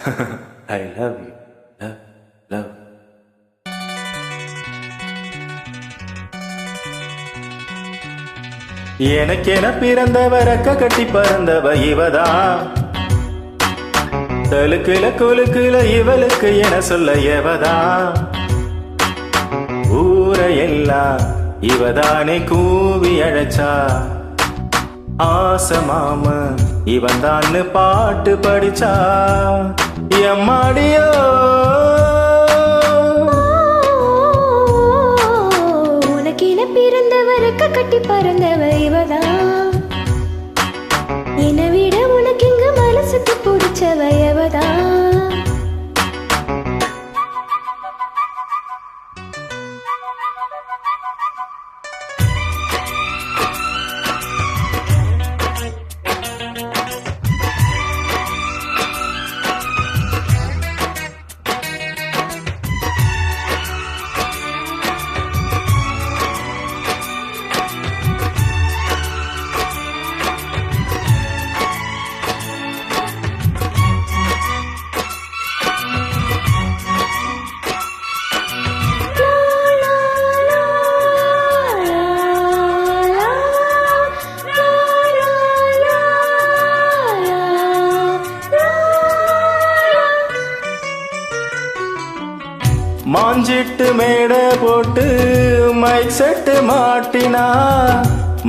I love you. Love, love. எனக்கென பிறந்தவர் அக்க கட்டி பறந்தவ இவதான். தலுக்குல குலுக்குல இவளுக்கு என சொல்ல எவதான். ஊரையெல்லாம் இவதானே கூவி அழைச்சா. ஆசமாம இவன் தான் பாட்டு படிச்சா. எம்மாடியோ உனக்கென பிறந்தவருக்கு கட்டி பறந்தவ இவதான். என்னை விட உனக்கு இங்கு மனசுக்கு பிடிச்சவ எவதான். மாஞ்சிட்டு மேட போட்டு மைக் செட்டு மாட்டினா.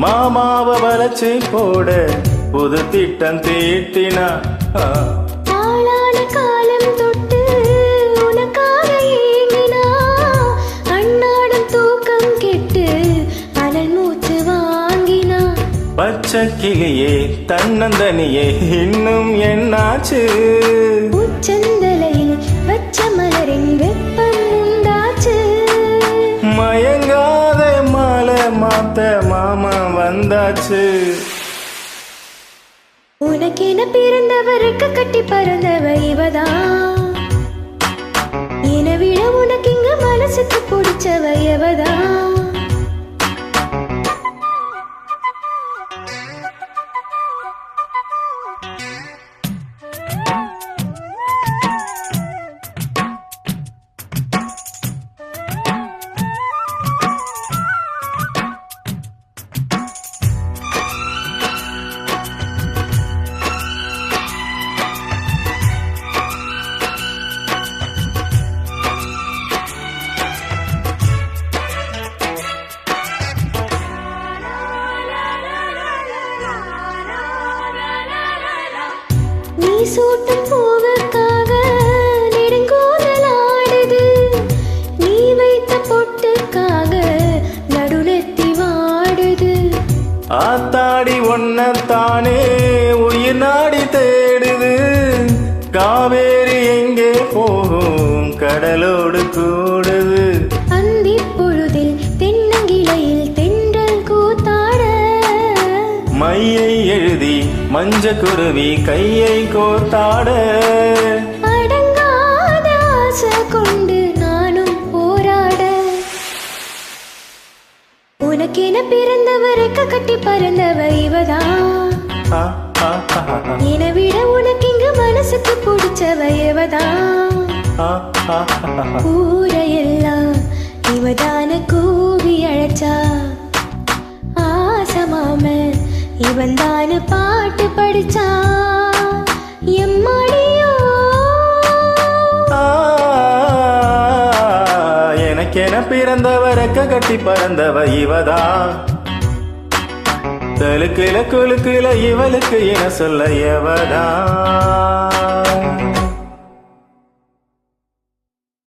மாமாவ வளைச்சு போட புது திட்டம் தீட்டினா. ஆளான காலம் தொட்டு உனக்காக ஏங்கினா. அண்ணாடும் தூக்கம் கெட்டு அனல் மூச்சு வாங்கினா. பச்சை கிளியே தன்னந்தனியே இன்னும் என்னாச்சு. உச்சந்தலையில் வச்ச மலரின் வெப்பம் உண்டாச்சு. மயங்காத மாலை மாத்த மாமா வந்தாச்சு. உனக்கென பிறந்தவருக்கு கட்டி பறந்தவ இவதான். என்னை விட உனக்கு இங்க மனசுக்கு பிடிச்சவ எவதான். நீ சூட்டும் பூவுக்காக நெடுங்கோதலாடுது. நீ வைத்த பொட்டுக்காக நடுநெத்தி வாடுது. ஆத்தாடி ஒன்னத்தானே உயிர் நாடி தேடுது. காவேரி எங்கே போகும் கடலோடு கூடுது. அந்தி பொழுதில் தென்னங்கிளையில் தென்றல் கூத்தாட. மையை எழுதி மஞ்ச குருவி கையை கோத்தாட. அடங்காத ஆசை கொண்டு நானும் போராட. உனக்கென பிறந்தவருக்கு கட்டி பறந்தவ இவதான். என்னை விட உனக்கு இங்கு மனசுக்கு பிடிச்சவ எவதான். ஊரையெல்லாம் இவதான கூவி அழைச்சா. ஆசமாம இவன் தானு பாட்டு படிச்சா. எம்மாடியோ எனக்கென பிறந்தவரக்க கட்டி பறந்தவ இவதான். தலுக்குல குலுக்குல இவளுக்கு என சொல்ல எவதான்.